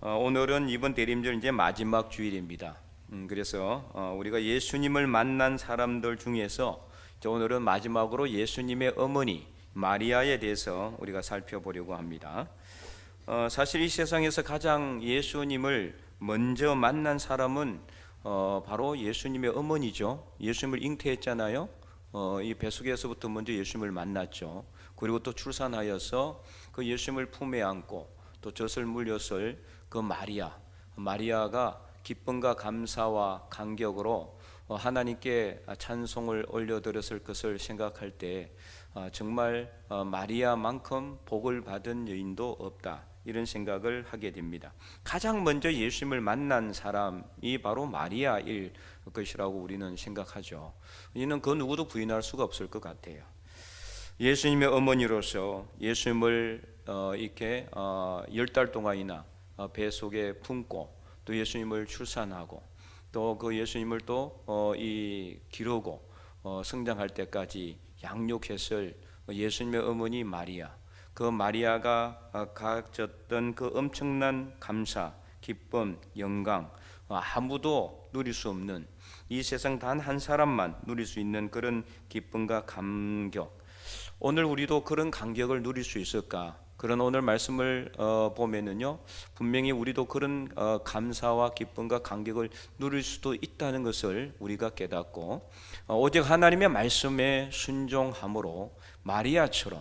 오늘은 이번 대림절 이제 마지막 주일입니다. 그래서 우리가 예수님을 만난 사람들 중에서 오늘은 마지막으로 예수님의 어머니 마리아에 대해서 우리가 살펴보려고 합니다. 사실 이 세상에서 가장 예수님을 먼저 만난 사람은 바로 예수님의 어머니죠. 예수님을 잉태했잖아요. 이 뱃속에서부터 먼저 예수님을 만났죠. 그리고 또 출산하여서 그 예수님을 품에 안고 또 젖을 물렸을 그 마리아가 기쁨과 감사와 감격으로 하나님께 찬송을 올려드렸을 것을 생각할 때 정말 마리아만큼 복을 받은 여인도 없다, 이런 생각을 하게 됩니다. 가장 먼저 예수님을 만난 사람이 바로 마리아일 것이라고 우리는 생각하죠. 이는 그 누구도 부인할 수가 없을 것 같아요. 예수님의 어머니로서 예수님을 이렇게 10달 동안이나 뱃속에 품고 또 예수님을 출산하고 또 그 예수님을 또 기르고 성장할 때까지 양육했을 예수님의 어머니 마리아, 그 마리아가 가졌던 그 엄청난 감사, 기쁨, 영광, 아무도 누릴 수 없는, 이 세상 단 한 사람만 누릴 수 있는 그런 기쁨과 감격, 오늘 우리도 그런 감격을 누릴 수 있을까? 그런 오늘 말씀을 보면은요, 분명히 우리도 그런 감사와 기쁨과 감격을 누릴 수도 있다는 것을 우리가 깨닫고, 오직 하나님의 말씀에 순종함으로 마리아처럼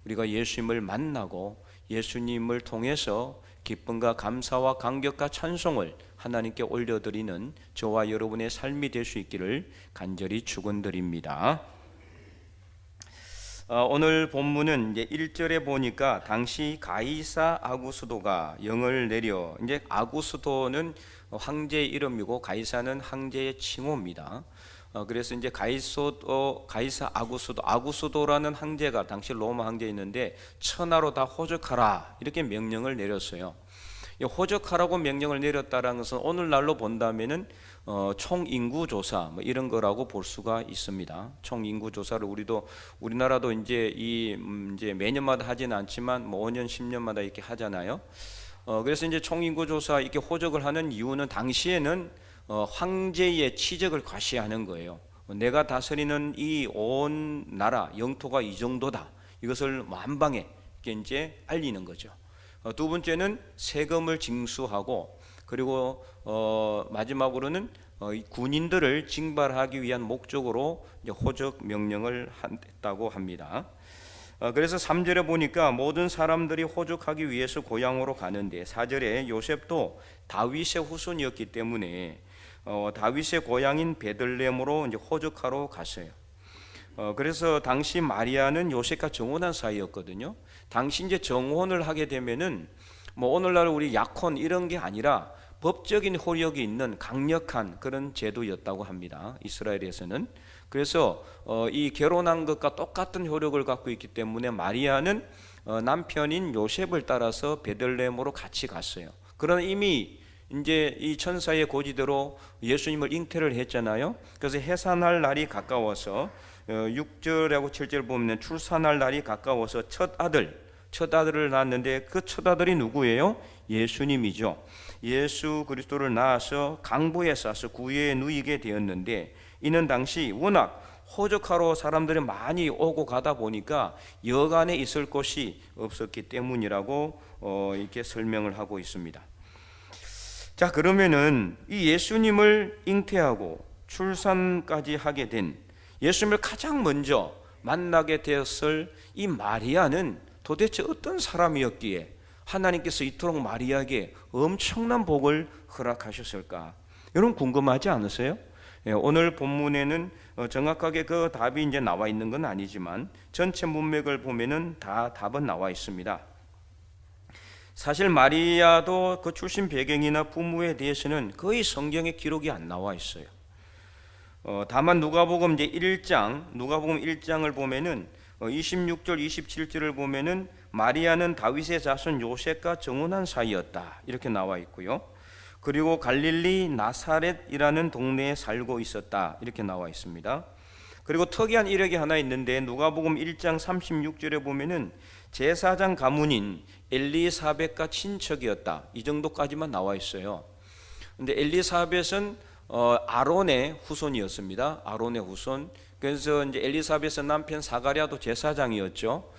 우리가 예수님을 만나고 예수님을 통해서 기쁨과 감사와 감격과 찬송을 하나님께 올려드리는 저와 여러분의 삶이 될 수 있기를 간절히 축원드립니다. 오늘 본문은 이제 1절에 보니까 당시 가이사 아구스도가 영을 내려, 이제 아구스도는 황제의 이름이고 가이사는 황제의 칭호입니다. 그래서 이제 가이사 아구스도라는 황제가 당시 로마 황제였는데 천하로 다 호적하라, 이렇게 명령을 내렸어요. 호적하라고 명령을 내렸다는 것은 오늘날로 본다면은 총인구 조사 이런 거라고 볼 수가 있습니다. 총인구 조사를 우리나라도 이제 매년마다 하지는 않지만 5년 10년마다 이렇게 하잖아요. 그래서 이제 총인구 조사 이렇게 호적을 하는 이유는 당시에는 황제의 치적을 과시하는 거예요. 내가 다스리는 이 온 나라 영토가 이 정도다, 이것을 한방에 이제 알리는 거죠. 두 번째는 세금을 징수하고, 그리고 마지막으로는 군인들을 징발하기 위한 목적으로 호적 명령을 했다고 합니다. 그래서 3절에 보니까 모든 사람들이 호적하기 위해서 고향으로 가는데, 4절에 요셉도 다윗의 후손이었기 때문에 다윗의 고향인 베들레헴으로 이제 호적하러 갔어요. 그래서 당시 마리아는 요셉과 정혼한 사이였거든요. 당시 이제 정혼을 하게 되면은 오늘날 우리 약혼 이런 게 아니라 법적인 효력이 있는 강력한 그런 제도였다고 합니다, 이스라엘에서는. 그래서 이 결혼한 것과 똑같은 효력을 갖고 있기 때문에 마리아는 남편인 요셉을 따라서 베들레헴으로 같이 갔어요. 그러나 이미 이제 이 천사의 고지대로 예수님을 잉태를 했잖아요. 그래서 해산할 날이 가까워서 6절하고 7절 보면 출산할 날이 가까워서 첫 아들을 낳았는데, 그 첫 아들이 누구예요? 예수님이죠. 예수 그리스도를 낳아서 강보에 싸서 구유에 누이게 되었는데, 이는 당시 워낙 호적하러 사람들이 많이 오고 가다 보니까 여간에 있을 곳이 없었기 때문이라고 이렇게 설명을 하고 있습니다. 자, 그러면은 이 예수님을 잉태하고 출산까지 하게 된, 예수님을 가장 먼저 만나게 되었을 이 마리아는 도대체 어떤 사람이었기에 하나님께서 이토록 마리아에게 엄청난 복을 허락하셨을까? 여러분 궁금하지 않으세요? 오늘 본문에는 정확하게 그 답이 이제 나와 있는 건 아니지만 전체 문맥을 보면은 다 답은 나와 있습니다. 사실 마리아도 그 출신 배경이나 부모에 대해서는 거의 성경에 기록이 안 나와 있어요. 다만 누가복음 1장을 보면은 26절 27절을 보면은 마리아는 다윗의 자손 요셉과 정혼한 사이였다, 이렇게 나와 있고요. 그리고 갈릴리 나사렛이라는 동네에 살고 있었다, 이렇게 나와 있습니다. 그리고 특이한 이력이 하나 있는데 누가복음 1장 36절에 보면은 제사장 가문인 엘리사벳과 친척이었다. 이 정도까지만 나와 있어요. 근데 엘리사벳은 아론의 후손이었습니다. 아론의 후손. 그래서 이제 엘리사벳의 남편 사가랴도 제사장이었죠.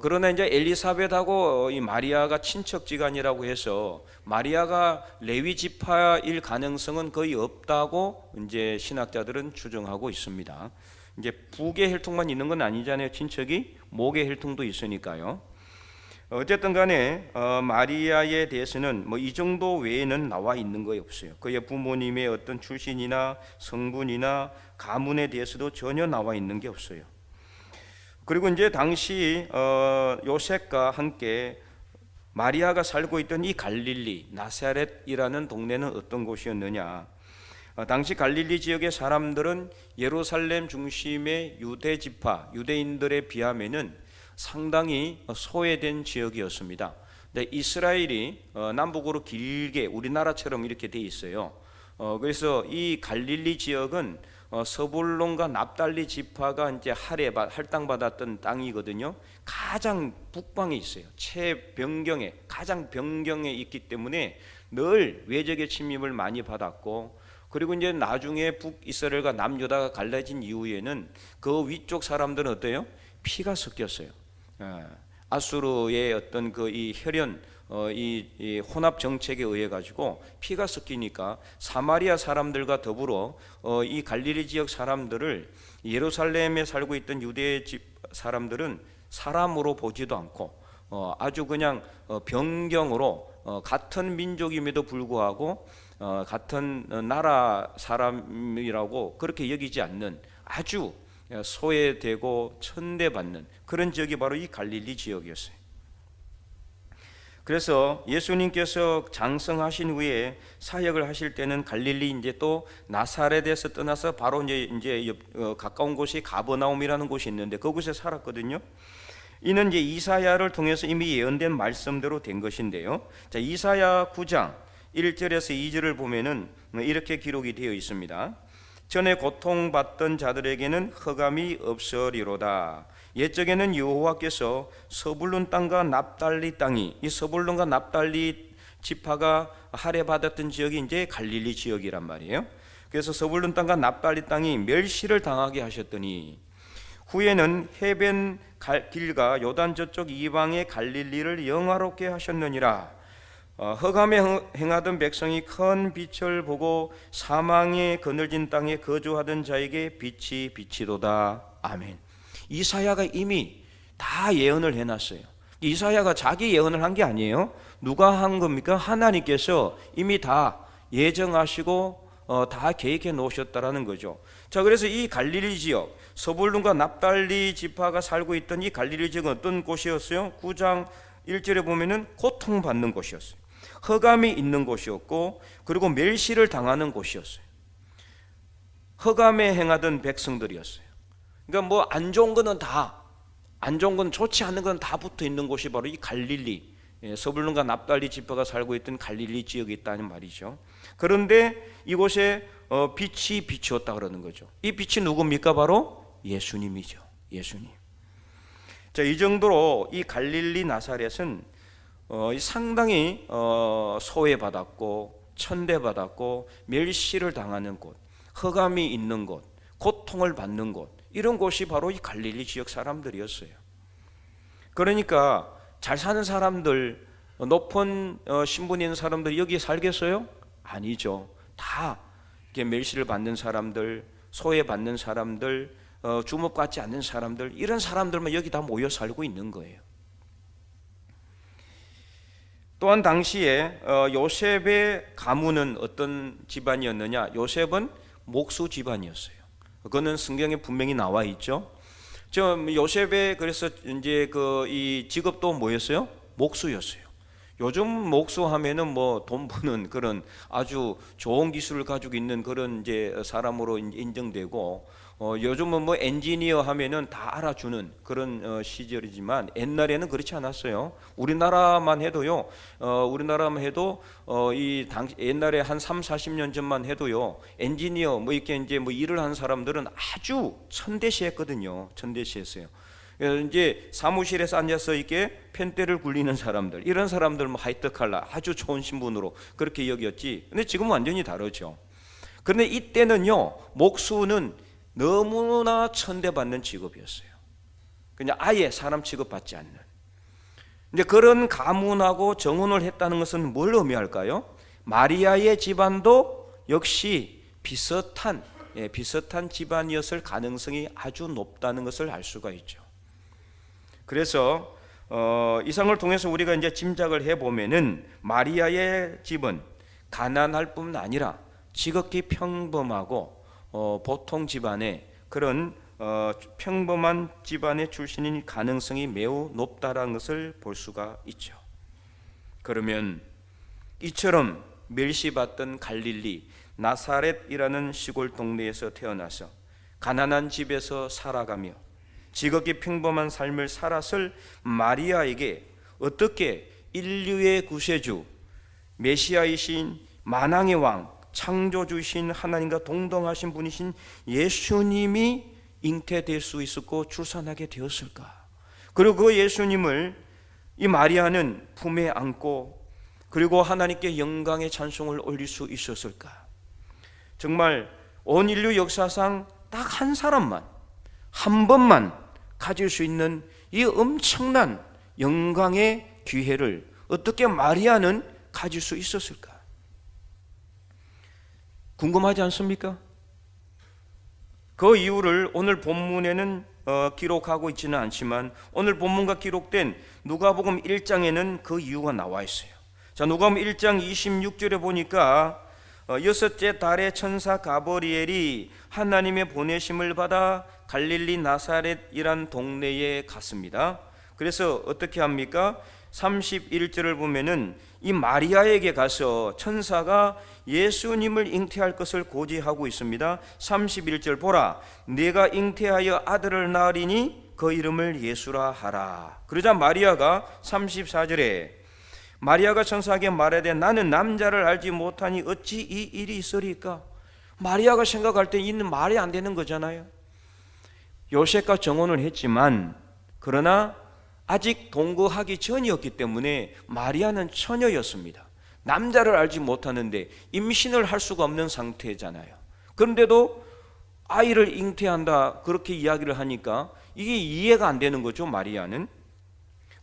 그러나 이제 엘리사벳하고 이 마리아가 친척지간이라고 해서 마리아가 레위 지파일 가능성은 거의 없다고 이제 신학자들은 추정하고 있습니다. 이제 북의 혈통만 있는 건 아니잖아요. 친척이 목의 혈통도 있으니까요. 어쨌든 간에 마리아에 대해서는 뭐 이 정도 외에는 나와 있는 거 없어요. 그의 부모님의 어떤 출신이나 성분이나 가문에 대해서도 전혀 나와 있는 게 없어요. 그리고 이제 당시 요셉과 함께 마리아가 살고 있던 이 갈릴리 나사렛이라는 동네는 어떤 곳이었느냐? 당시 갈릴리 지역의 사람들은 예루살렘 중심의 유대 지파 유대인들에 비하면은 상당히 소외된 지역이었습니다. 근데 이스라엘이 남북으로 길게 우리나라처럼 이렇게 돼 있어요. 그래서 이 갈릴리 지역은 서불론과 납달리 지파가 이제 할당받았던 땅이거든요. 가장 북방에 있어요. 최변경에 가장 변경에 있기 때문에 늘 외적의 침입을 많이 받았고, 그리고 이제 나중에 북이스라엘과 남유다가 갈라진 이후에는 그 위쪽 사람들은 어때요? 피가 섞였어요. 아수르의 어떤 그 이 혈연 이 혼합 정책에 의해 가지고 피가 섞이니까 사마리아 사람들과 더불어 이 갈릴리 지역 사람들을 예루살렘에 살고 있던 유대 집 사람들은 사람으로 보지도 않고 아주 그냥 변경으로 같은 민족임에도 불구하고 같은 나라 사람이라고 그렇게 여기지 않는 아주 소외되고 천대받는 그런 지역이 바로 이 갈릴리 지역이었어요. 그래서 예수님께서 장성하신 후에 사역을 하실 때는 갈릴리 이제 또 나사렛에서 떠나서 바로 이제 가까운 곳이 가버나움이라는 곳이 있는데 그곳에 살았거든요. 이는 이제 이사야를 통해서 이미 예언된 말씀대로 된 것인데요. 자, 이사야 9장 1절에서 2절을 보면은 이렇게 기록이 되어 있습니다. 전에 고통받던 자들에게는 흑암이 없으리로다. 옛적에는 여호와께서 서불론 땅과 납달리 땅이, 이 서불론과 납달리 지파가 할애받았던 지역이 이제 갈릴리 지역이란 말이에요. 그래서 서불론 땅과 납달리 땅이 멸시를 당하게 하셨더니 후에는 해변 길과 요단 저쪽 이방의 갈릴리를 영화롭게 하셨느니라. 흑암에 행하던 백성이 큰 빛을 보고 사망에 그늘진 땅에 거주하던 자에게 빛이 비치도다. 아멘. 이사야가 이미 다 예언을 해놨어요. 이사야가 자기 예언을 한 게 아니에요. 누가 한 겁니까? 하나님께서 이미 다 예정하시고 다 계획해 놓으셨다라는 거죠. 자, 그래서 이 갈릴리 지역 서불론과 납달리 지파가 살고 있던 이 갈릴리 지역은 어떤 곳이었어요? 9장 1절에 보면은 고통받는 곳이었어요. 흑암이 있는 곳이었고, 그리고 멸시를 당하는 곳이었어요. 흑암에 행하던 백성들이었어요. 그러니까 뭐 안 좋은 거는 다, 안 좋은 건 좋지 않은 건 다 붙어 있는 곳이 바로 이 갈릴리, 서불론과 납달리 지파가 살고 있던 갈릴리 지역에 있다는 말이죠. 그런데 이곳에 빛이 비추었다 그러는 거죠. 이 빛이 누굽니까? 바로 예수님이죠. 예수님. 자, 이 정도로 이 갈릴리 나사렛은 상당히 소외받았고 천대받았고 멸시를 당하는 곳, 흑암이 있는 곳, 고통을 받는 곳, 이런 곳이 바로 이 갈릴리 지역 사람들이었어요. 그러니까 잘 사는 사람들, 높은 신분이 있는 사람들 여기 살겠어요? 아니죠. 다 이렇게 멸시를 받는 사람들, 소외받는 사람들, 주목받지 않는 사람들, 이런 사람들만 여기 다 모여 살고 있는 거예요. 또한 당시에 요셉의 가문은 어떤 집안이었느냐? 요셉은 목수 집안이었어요. 그거는 성경에 분명히 나와 있죠. 요셉의 그래서 이제 이 직업도 뭐였어요? 목수였어요. 요즘 목수하면은 뭐 돈 버는 그런 아주 좋은 기술을 가지고 있는 그런 이제 사람으로 인정되고, 요즘은 뭐 엔지니어 하면은 다 알아주는 그런 시절이지만 옛날에는 그렇지 않았어요. 우리나라만 해도요. 우리나라만 해도 옛날에 한 3, 40년 전만 해도요. 엔지니어 뭐 이렇게 이제 뭐 일을 한 사람들은 아주 천대시했거든요. 천대시했어요. 이제 사무실에서 앉아서 이렇게 펜대를 굴리는 사람들, 이런 사람들 뭐 하이트칼라 아주 좋은 신분으로 그렇게 여겼지. 근데 지금은 완전히 다르죠. 그런데 이때는요, 목수는 너무나 천대받는 직업이었어요. 그냥 아예 사람 취급받지 않는. 이제 그런 가문하고 정혼을 했다는 것은 뭘 의미할까요? 마리아의 집안도 역시 비슷한 집안이었을 가능성이 아주 높다는 것을 알 수가 있죠. 그래서 이상을 통해서 우리가 이제 짐작을 해보면은 마리아의 집은 가난할 뿐 아니라 지극히 평범하고 보통 집안의 그런 평범한 집안의 출신인 가능성이 매우 높다라는 것을 볼 수가 있죠. 그러면 이처럼 멸시받던 갈릴리 나사렛이라는 시골 동네에서 태어나서 가난한 집에서 살아가며 지극히 평범한 삶을 살았을 마리아에게 어떻게 인류의 구세주, 메시아이신 만왕의 왕, 창조주이신 하나님과 동등하신 분이신 예수님이 잉태될 수 있었고 출산하게 되었을까? 그리고 그 예수님을 이 마리아는 품에 안고 그리고 하나님께 영광의 찬송을 올릴 수 있었을까? 정말 온 인류 역사상 딱 한 사람만, 한 번만 가질 수 있는 이 엄청난 영광의 기회를 어떻게 마리아는 가질 수 있었을까? 궁금하지 않습니까? 그 이유를 오늘 본문에는 기록하고 있지는 않지만 오늘 본문과 기록된 누가복음 1장에는 그 이유가 나와 있어요. 자, 누가복음 1장 26절에 보니까 여섯째 달에 천사 가브리엘이 하나님의 보내심을 받아 갈릴리 나사렛이란 동네에 갔습니다. 그래서 어떻게 합니까? 31절을 보면은 이 마리아에게 가서 천사가 예수님을 잉태할 것을 고지하고 있습니다. 31절 보라, 내가 잉태하여 아들을 낳으리니 그 이름을 예수라 하라. 그러자 마리아가 34절에 마리아가 천사에게 말하되 나는 남자를 알지 못하니 어찌 이 일이 있으리까? 마리아가 생각할 때 이는 말이 안 되는 거잖아요. 요셉과 정혼을 했지만 그러나 아직 동거하기 전이었기 때문에 마리아는 처녀였습니다. 남자를 알지 못하는데 임신을 할 수가 없는 상태잖아요. 그런데도 아이를 잉태한다 그렇게 이야기를 하니까 이게 이해가 안 되는 거죠, 마리아는.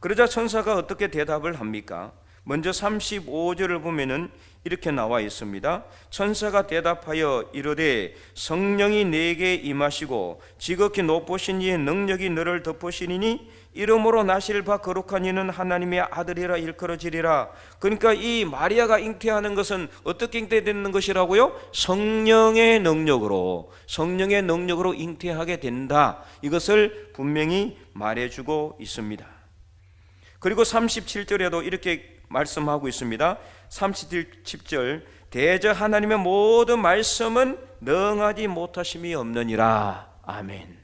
그러자 천사가 어떻게 대답을 합니까? 먼저 35절을 보면은 이렇게 나와 있습니다. 천사가 대답하여 이르되 성령이 내게 임하시고 지극히 높으신 이의 능력이 너를 덮으시리니 이름으로 나실 바 거룩한 이는 하나님의 아들이라 일컬어지리라. 그러니까 이 마리아가 잉태하는 것은 어떻게 잉태되는 것이라고요? 성령의 능력으로 잉태하게 된다. 이것을 분명히 말해주고 있습니다. 그리고 37절에도 이렇게 말씀하고 있습니다. 37절 대저 하나님의 모든 말씀은 능하지 못하심이 없느니라. 아멘.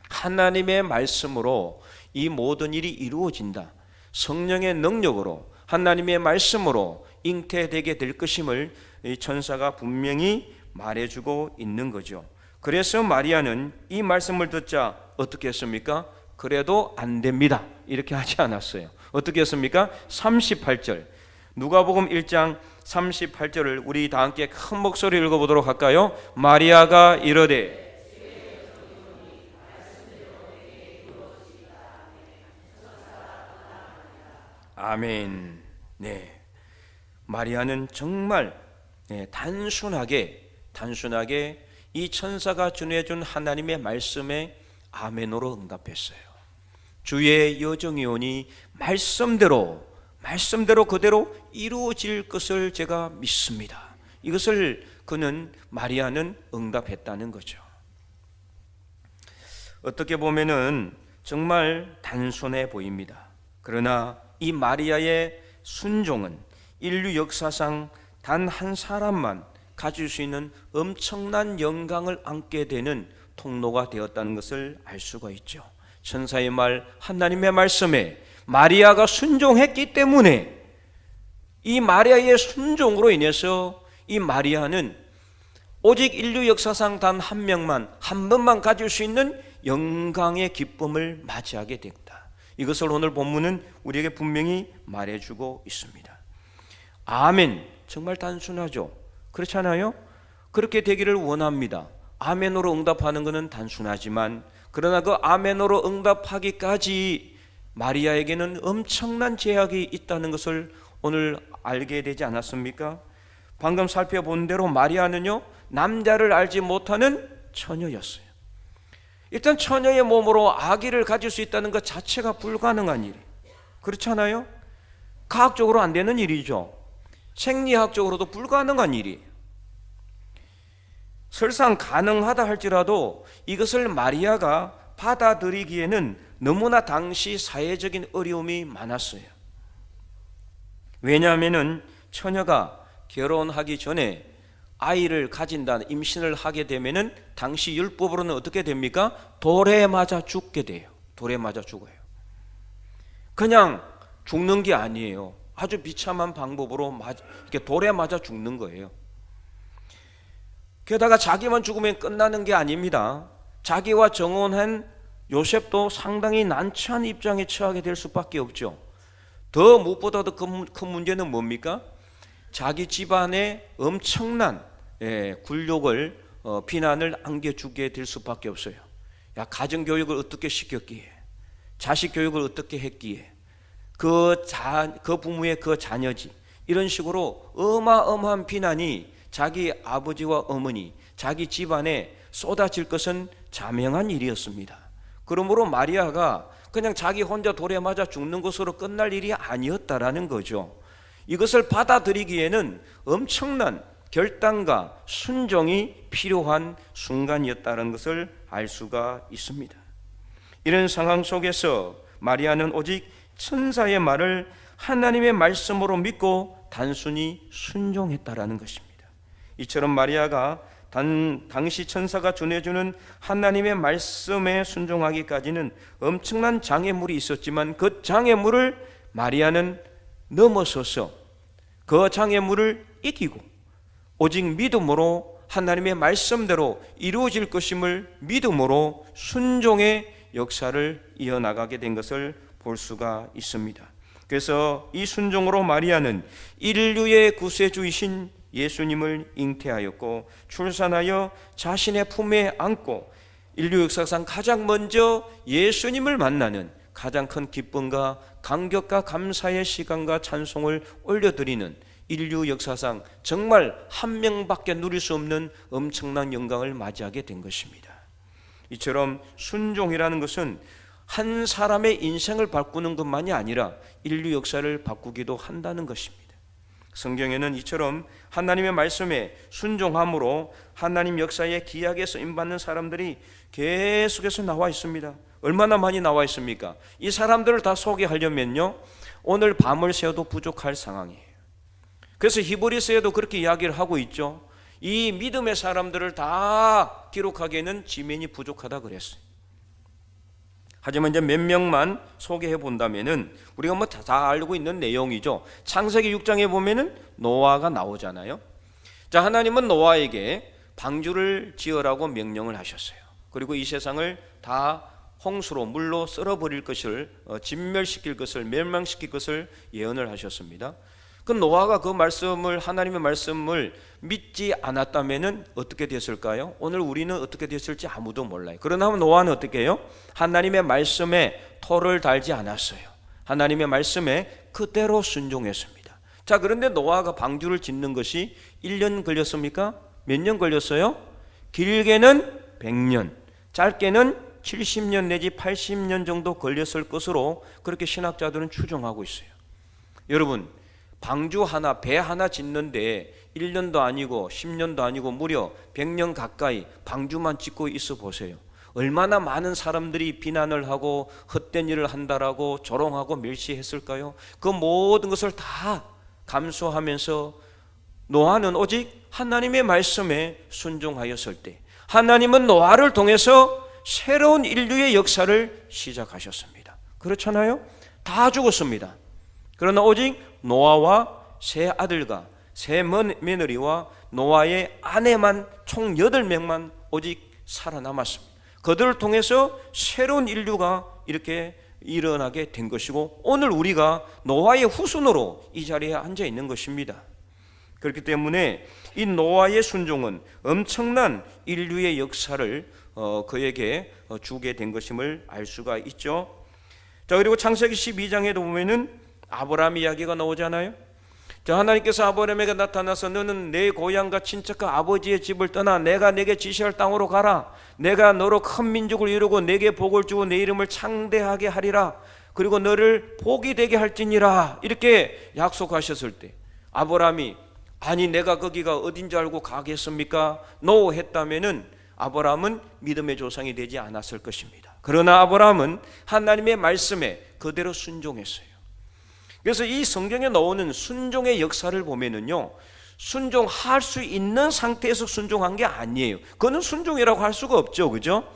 하나님의 말씀으로 이 모든 일이 이루어진다. 성령의 능력으로 하나님의 말씀으로 잉태되게 될 것임을 이 천사가 분명히 말해주고 있는 거죠. 그래서 마리아는 이 말씀을 듣자 어떻게 했습니까? 그래도 안 됩니다. 이렇게 하지 않았어요. 어떻게 했습니까? 38절 누가복음 1장 38절을 우리 다 함께 큰 목소리로 읽어보도록 할까요? 마리아가 이르되 아멘. 네, 마리아는 정말 단순하게 이 천사가 전해준 하나님의 말씀에 아멘으로 응답했어요. 주의 여정이 오니 말씀대로 그대로 이루어질 것을 제가 믿습니다. 이것을 마리아는 응답했다는 거죠. 어떻게 보면은 정말 단순해 보입니다. 그러나 이 마리아의 순종은 인류 역사상 단 한 사람만 가질 수 있는 엄청난 영광을 안게 되는 통로가 되었다는 것을 알 수가 있죠. 천사의 말, 하나님의 말씀에 마리아가 순종했기 때문에 이 마리아의 순종으로 인해서 이 마리아는 오직 인류 역사상 단 한 명만, 한 번만 가질 수 있는 영광의 기쁨을 맞이하게 된다. 이것을 오늘 본문은 우리에게 분명히 말해주고 있습니다. 아멘. 정말 단순하죠. 그렇잖아요? 그렇게 되기를 원합니다. 아멘으로 응답하는 것은 단순하지만, 그러나 그 아멘으로 응답하기까지 마리아에게는 엄청난 제약이 있다는 것을 오늘 알게 되지 않았습니까? 방금 살펴본 대로 마리아는요, 남자를 알지 못하는 처녀였어요. 일단 처녀의 몸으로 아기를 가질 수 있다는 것 자체가 불가능한 일이에요. 그렇잖아요? 과학적으로 안 되는 일이죠. 생리학적으로도 불가능한 일이에요. 설상 가능하다 할지라도 이것을 마리아가 받아들이기에는 너무나 당시 사회적인 어려움이 많았어요. 왜냐하면 처녀가 결혼하기 전에 아이를 가진다, 임신을 하게 되면은 당시 율법으로는 어떻게 됩니까? 돌에 맞아 죽게 돼요. 돌에 맞아 죽어요. 그냥 죽는 게 아니에요. 아주 비참한 방법으로 이렇게 돌에 맞아 죽는 거예요. 게다가 자기만 죽으면 끝나는 게 아닙니다. 자기와 정혼한 요셉도 상당히 난처한 입장에 처하게 될 수밖에 없죠. 더 무엇보다도 큰 문제는 뭡니까? 자기 집안에 엄청난 굴욕을 비난을 안겨주게 될 수밖에 없어요. 야, 가정교육을 어떻게 시켰기에, 자식 교육을 어떻게 했기에, 그 부모의 그 자녀지, 이런 식으로 어마어마한 비난이 자기 아버지와 어머니, 자기 집안에 쏟아질 것은 자명한 일이었습니다. 그러므로 마리아가 그냥 자기 혼자 돌에 맞아 죽는 것으로 끝날 일이 아니었다라는 거죠. 이것을 받아들이기에는 엄청난 결단과 순종이 필요한 순간이었다는 것을 알 수가 있습니다. 이런 상황 속에서 마리아는 오직 천사의 말을 하나님의 말씀으로 믿고 단순히 순종했다라는 것입니다. 이처럼 마리아가 당시 천사가 전해주는 하나님의 말씀에 순종하기까지는 엄청난 장애물이 있었지만, 그 장애물을 마리아는 넘어서서 그 장애물을 이기고 오직 믿음으로 하나님의 말씀대로 이루어질 것임을 믿음으로 순종의 역사를 이어나가게 된 것을 볼 수가 있습니다. 그래서 이 순종으로 마리아는 인류의 구세주이신 예수님을 잉태하였고 출산하여 자신의 품에 안고 인류 역사상 가장 먼저 예수님을 만나는 가장 큰 기쁨과 감격과 감사의 시간과 찬송을 올려드리는, 인류 역사상 정말 한 명밖에 누릴 수 없는 엄청난 영광을 맞이하게 된 것입니다. 이처럼 순종이라는 것은 한 사람의 인생을 바꾸는 것만이 아니라 인류 역사를 바꾸기도 한다는 것입니다. 성경에는 이처럼 하나님의 말씀에 순종함으로 하나님 역사에 귀하게 쓰임받는 사람들이 계속해서 나와 있습니다. 얼마나 많이 나와 있습니까? 이 사람들을 다 소개하려면요, 오늘 밤을 새워도 부족할 상황이에요. 그래서 히브리서에도 그렇게 이야기를 하고 있죠. 이 믿음의 사람들을 다 기록하기에는 지면이 부족하다 그랬어요. 하지만 이제 몇 명만 소개해 본다면은 우리가 뭐 다 알고 있는 내용이죠. 창세기 6장에 보면은 노아가 나오잖아요. 자, 하나님은 노아에게 방주를 지으라고 명령을 하셨어요. 그리고 이 세상을 다 홍수로, 물로 썰어버릴 것을, 진멸시킬 것을, 멸망시킬 것을 예언을 하셨습니다. 그 노아가 그 말씀을, 하나님의 말씀을 믿지 않았다면은 어떻게 됐을까요? 오늘 우리는 어떻게 됐을지 아무도 몰라요. 그러나 노아는 어떻게 해요? 하나님의 말씀에 토를 달지 않았어요. 하나님의 말씀에 그대로 순종했습니다. 자, 그런데 노아가 방주를 짓는 것이 1년 걸렸습니까? 몇 년 걸렸어요? 길게는 100년, 짧게는 70년 내지 80년 정도 걸렸을 것으로 그렇게 신학자들은 추정하고 있어요. 여러분, 방주 하나, 배 하나 짓는데 1년도 아니고 10년도 아니고 무려 100년 가까이 방주만 짓고 있어 보세요. 얼마나 많은 사람들이 비난을 하고 헛된 일을 한다라고 조롱하고 멸시했을까요? 그 모든 것을 다 감수하면서 노아는 오직 하나님의 말씀에 순종하였을 때 하나님은 노아를 통해서 새로운 인류의 역사를 시작하셨습니다. 그렇잖아요? 다 죽었습니다. 그러나 오직 노아와 세 아들과 세 며느리와 노아의 아내만 총 8명만 오직 살아남았습니다. 그들을 통해서 새로운 인류가 이렇게 일어나게 된 것이고 오늘 우리가 노아의 후손으로 이 자리에 앉아 있는 것입니다. 그렇기 때문에 이 노아의 순종은 엄청난 인류의 역사를 그에게 주게 된 것임을 알 수가 있죠. 자, 그리고 창세기 12장에도 보면은 아브라함 이야기가 나오잖아요. 자, 하나님께서 아브라함에게 나타나서 너는 내 고향과 친척과 아버지의 집을 떠나 내가 내게 지시할 땅으로 가라. 내가 너로 큰 민족을 이루고 내게 복을 주고 내 이름을 창대하게 하리라. 그리고 너를 복이 되게 할지니라. 이렇게 약속하셨을 때 아브라함이 아니 내가 거기가 어딘 줄 알고 가겠습니까? 노 했다면은 아브라함은 믿음의 조상이 되지 않았을 것입니다. 그러나 아브라함은 하나님의 말씀에 그대로 순종했어요. 그래서 이 성경에 나오는 순종의 역사를 보면은요, 순종할 수 있는 상태에서 순종한 게 아니에요. 그거는 순종이라고 할 수가 없죠, 그죠?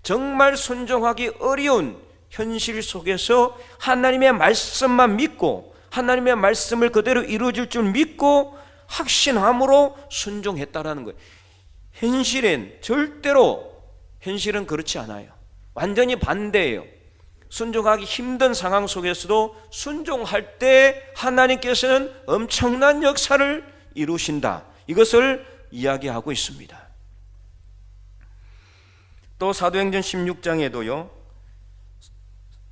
정말 순종하기 어려운 현실 속에서 하나님의 말씀만 믿고 하나님의 말씀을 그대로 이루어질 줄 믿고 확신함으로 순종했다라는 거예요. 현실은 그렇지 않아요. 완전히 반대예요. 순종하기 힘든 상황 속에서도 순종할 때 하나님께서는 엄청난 역사를 이루신다. 이것을 이야기하고 있습니다. 또 사도행전 16장에도요.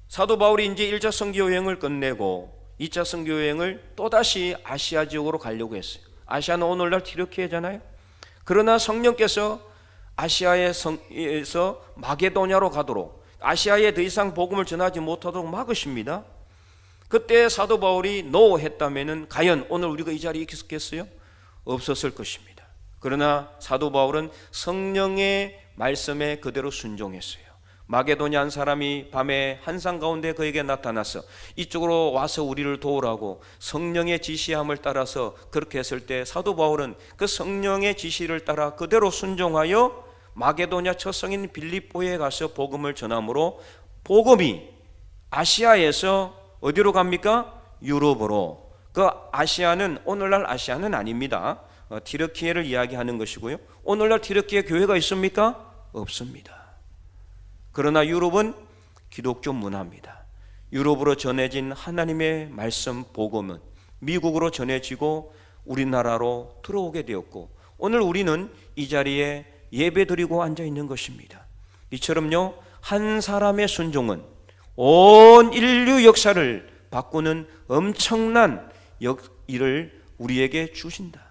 사도 바울이 이제 1차 선교 여행을 끝내고 2차 선교 여행을 또다시 아시아 지역으로 가려고 했어요. 아시아는 오늘날 튀르키예잖아요. 그러나 성령께서 아시아에서 마게도냐로 가도록 아시아에 더 이상 복음을 전하지 못하도록 막으십니다. 그때 사도 바울이 노 했다면은 과연 오늘 우리가 이 자리에 있었겠어요? 없었을 것입니다. 그러나 사도 바울은 성령의 말씀에 그대로 순종했어요. 마게도냐 한 사람이 밤에 한상 가운데 그에게 나타나서 이쪽으로 와서 우리를 도우라고 성령의 지시함을 따라서 그렇게 했을 때 사도 바울은 그 성령의 지시를 따라 그대로 순종하여 마게도냐 첫 성인 빌립보에 가서 복음을 전함으로 복음이 아시아에서 어디로 갑니까? 유럽으로. 그 아시아는 오늘날 아시아는 아닙니다. 튀르키예를 이야기하는 것이고요. 오늘날 튀르키예 교회가 있습니까? 없습니다. 그러나 유럽은 기독교 문화입니다. 유럽으로 전해진 하나님의 말씀 복음은 미국으로 전해지고 우리나라로 들어오게 되었고 오늘 우리는 이 자리에 예배드리고 앉아 있는 것입니다. 이처럼요, 한 사람의 순종은 온 인류 역사를 바꾸는 엄청난 일을 우리에게 주신다.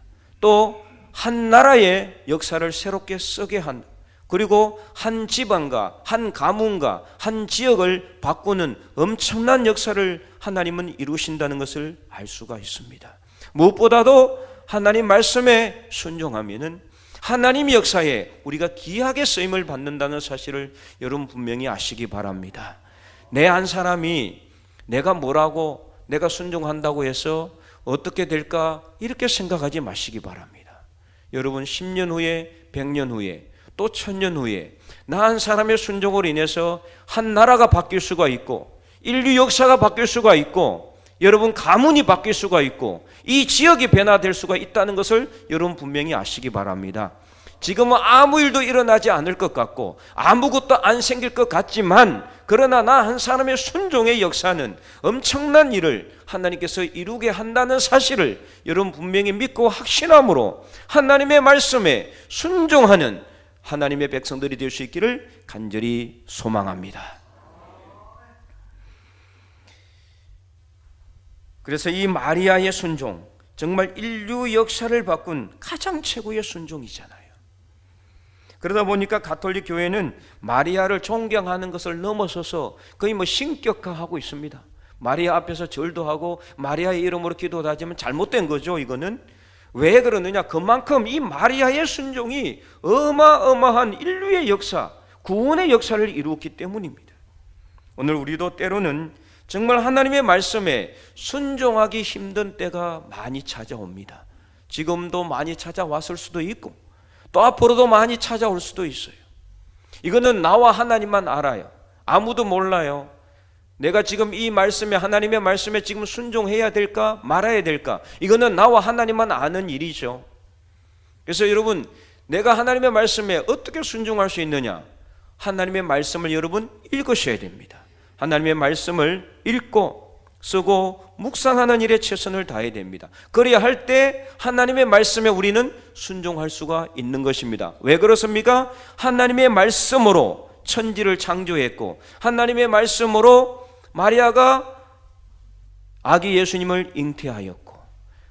또 한 나라의 역사를 새롭게 쓰게 한다. 그리고 한 집안과 한 가문과 한 지역을 바꾸는 엄청난 역사를 하나님은 이루신다는 것을 알 수가 있습니다. 무엇보다도 하나님 말씀에 순종하면은 하나님 역사에 우리가 귀하게 쓰임을 받는다는 사실을 여러분 분명히 아시기 바랍니다. 내 한 사람이 내가 뭐라고 내가 순종한다고 해서 어떻게 될까 이렇게 생각하지 마시기 바랍니다. 여러분 10년 후에 100년 후에 또 1000년 후에 나 한 사람의 순종으로 인해서 한 나라가 바뀔 수가 있고 인류 역사가 바뀔 수가 있고 여러분 가문이 바뀔 수가 있고 이 지역이 변화될 수가 있다는 것을 여러분 분명히 아시기 바랍니다. 지금은 아무 일도 일어나지 않을 것 같고 아무것도 안 생길 것 같지만 그러나 나 한 사람의 순종의 역사는 엄청난 일을 하나님께서 이루게 한다는 사실을 여러분 분명히 믿고 확신함으로 하나님의 말씀에 순종하는 하나님의 백성들이 될 수 있기를 간절히 소망합니다. 그래서 이 마리아의 순종, 정말 인류 역사를 바꾼 가장 최고의 순종이잖아요. 그러다 보니까 가톨릭 교회는 마리아를 존경하는 것을 넘어서서 거의 신격화하고 있습니다. 마리아 앞에서 절도 하고 마리아의 이름으로 기도도 하지만 잘못된 거죠. 이거는 왜 그러느냐? 그만큼 이 마리아의 순종이 어마어마한 인류의 역사, 구원의 역사를 이루었기 때문입니다. 오늘 우리도 때로는 정말 하나님의 말씀에 순종하기 힘든 때가 많이 찾아옵니다. 지금도 많이 찾아왔을 수도 있고 또 앞으로도 많이 찾아올 수도 있어요. 이거는 나와 하나님만 알아요. 아무도 몰라요. 내가 지금 이 말씀에, 하나님의 말씀에 지금 순종해야 될까 말아야 될까, 이거는 나와 하나님만 아는 일이죠. 그래서 여러분, 내가 하나님의 말씀에 어떻게 순종할 수 있느냐? 하나님의 말씀을 여러분 읽으셔야 됩니다. 하나님의 말씀을 읽고 쓰고 묵상하는 일에 최선을 다해야 됩니다. 그래야 할 때 하나님의 말씀에 우리는 순종할 수가 있는 것입니다. 왜 그렇습니까? 하나님의 말씀으로 천지를 창조했고, 하나님의 말씀으로 마리아가 아기 예수님을 잉태하였고,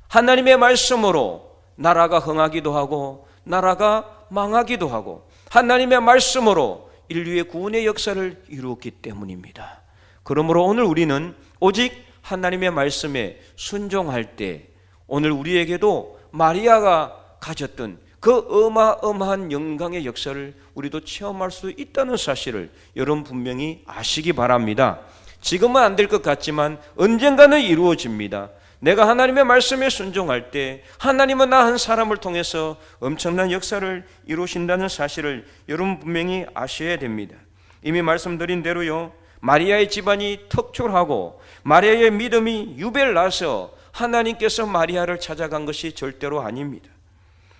하나님의 말씀으로 나라가 흥하기도 하고 나라가 망하기도 하고, 하나님의 말씀으로 인류의 구원의 역사를 이루었기 때문입니다. 그러므로 오늘 우리는 오직 하나님의 말씀에 순종할 때 오늘 우리에게도 마리아가 가졌던 그 어마어마한 영광의 역사를 우리도 체험할 수 있다는 사실을 여러분 분명히 아시기 바랍니다. 지금은 안 될 것 같지만 언젠가는 이루어집니다. 내가 하나님의 말씀에 순종할 때 하나님은 나 한 사람을 통해서 엄청난 역사를 이루신다는 사실을 여러분 분명히 아셔야 됩니다. 이미 말씀드린 대로요, 마리아의 집안이 특출하고 마리아의 믿음이 유별나서 하나님께서 마리아를 찾아간 것이 절대로 아닙니다.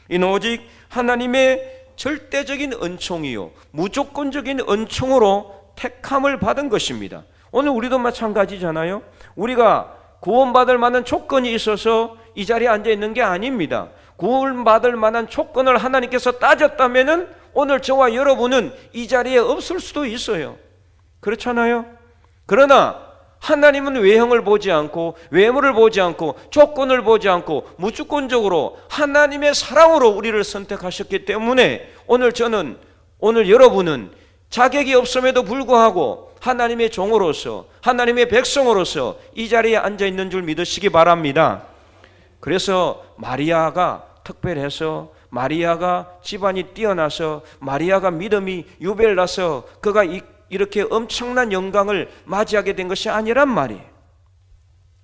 이는 오직 하나님의 절대적인 은총이요, 무조건적인 은총으로 택함을 받은 것입니다. 오늘 우리도 마찬가지잖아요. 우리가 구원받을 만한 조건이 있어서 이 자리에 앉아 있는 게 아닙니다. 구원받을 만한 조건을 하나님께서 따졌다면은 오늘 저와 여러분은 이 자리에 없을 수도 있어요. 그렇잖아요. 그러나 하나님은 외형을 보지 않고 외모를 보지 않고 조건을 보지 않고 무조건적으로 하나님의 사랑으로 우리를 선택하셨기 때문에 오늘 저는, 오늘 여러분은 자격이 없음에도 불구하고 하나님의 종으로서, 하나님의 백성으로서 이 자리에 앉아 있는 줄 믿으시기 바랍니다. 그래서 마리아가 특별해서, 마리아가 집안이 뛰어나서, 마리아가 믿음이 유별나서 그가 이렇게 엄청난 영광을 맞이하게 된 것이 아니란 말이에요.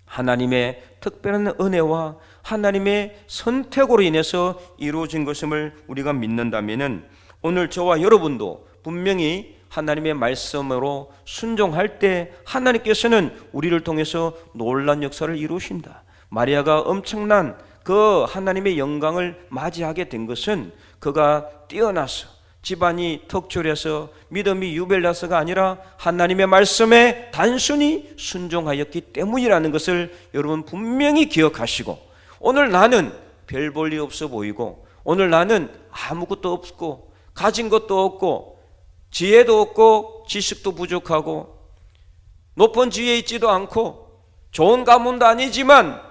하나님의 특별한 은혜와 하나님의 선택으로 인해서 이루어진 것임을 우리가 믿는다면은 오늘 저와 여러분도 분명히 하나님의 말씀으로 순종할 때 하나님께서는 우리를 통해서 놀라운 역사를 이루신다. 마리아가 엄청난 그 하나님의 영광을 맞이하게 된 것은 그가 뛰어나서, 집안이 특출해서, 믿음이 유별나서가 아니라 하나님의 말씀에 단순히 순종하였기 때문이라는 것을 여러분 분명히 기억하시고, 오늘 나는 별 볼 일 없어 보이고, 오늘 나는 아무것도 없고 가진 것도 없고 지혜도 없고 지식도 부족하고 높은 지위에 있지도 않고 좋은 가문도 아니지만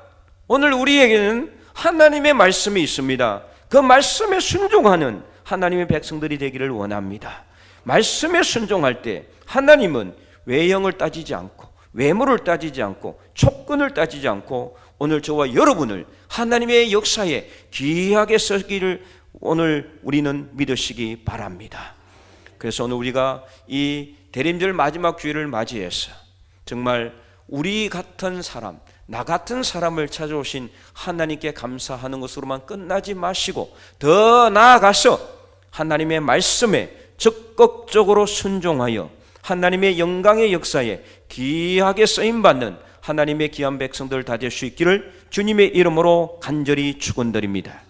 오늘 우리에게는 하나님의 말씀이 있습니다. 그 말씀에 순종하는 하나님의 백성들이 되기를 원합니다. 말씀에 순종할 때 하나님은 외형을 따지지 않고 외모를 따지지 않고 조건을 따지지 않고 오늘 저와 여러분을 하나님의 역사에 귀하게 쓰기를 오늘 우리는 믿으시기 바랍니다. 그래서 오늘 우리가 이 대림절 마지막 주일을 맞이해서 정말 우리 같은 사람, 나 같은 사람을 찾아오신 하나님께 감사하는 것으로만 끝나지 마시고 더 나아가서 하나님의 말씀에 적극적으로 순종하여 하나님의 영광의 역사에 귀하게 쓰임받는 하나님의 귀한 백성들 다 될 수 있기를 주님의 이름으로 간절히 축원드립니다.